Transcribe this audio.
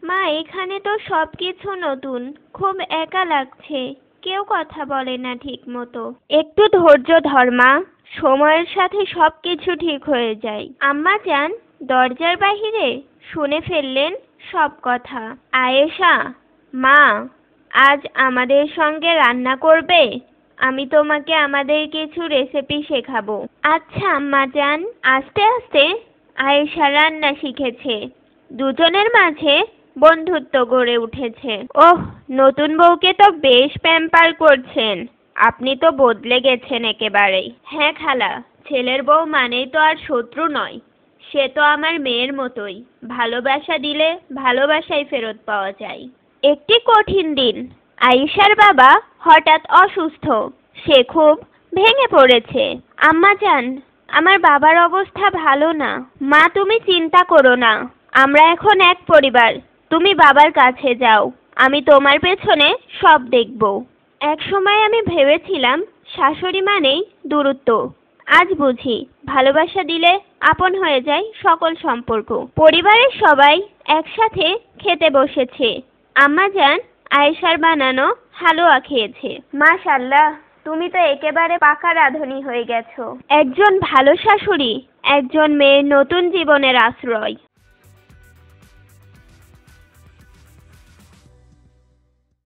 মা, এখানে তো সবকিছু নতুন, খুব একা লাগছে। কেউ কথা বলে না ঠিক মতো। একটু ধৈর্য ধর মা, সময়ের সাথে সবকিছু ঠিক হয়ে যায়। আম্মা যান দরজার বাহিরে শুনে ফেললেন সব কথা। আয়েশা, মা আজ আমাদের সঙ্গে রান্না করবে? আমি তোমাকে আমাদের কিছু রেসিপি শেখাবো। আচ্ছা আম্মা যান। আস্তে আস্তে আয়েশা রান্না শিখেছে। দুজনের মাঝে বন্ধুত্ব গড়ে উঠেছে। ওহ, নতুন বউকে তো বেশ প্যাম্পার করছেন। আপনি তো বদলে গেছেন একেবারেই। হ্যাঁ খালা, ছেলের বউ মানেই তো আর শত্রু নয়। সে তো আমার মেয়ের মতোই। ভালোবাসা দিলে ভালোবাসাই ফেরত পাওয়া যায়। একটি কঠিন দিন। আয়েশার বাবা হঠাৎ অসুস্থ। সে খুব ভেঙে পড়েছে। আম্মা জান, আমার বাবার অবস্থা ভালো না। মা, তুমি চিন্তা করো না, আমরা এখন এক পরিবার। তুমি বাবার কাছে যাও, আমি তোমার পেছনে সব দেখব। এক সময় আমি ভেবেছিলাম শাশুড়ি মানেই দূরত্ব। আজ বুঝি ভালোবাসা দিলে আপন হয়ে যায় সকল সম্পর্ক। পরিবারের সবাই একসাথে খেতে বসেছে। আম্মা জান আয়েশার বানানো হালুয়া খেয়েছে। মাশাআল্লাহ, তুমি তো একেবারে পাকা রাঁধুনি হয়ে গেছো। একজন ভালো শাশুড়ি একজন মেয়ের নতুন জীবনের আশ্রয়।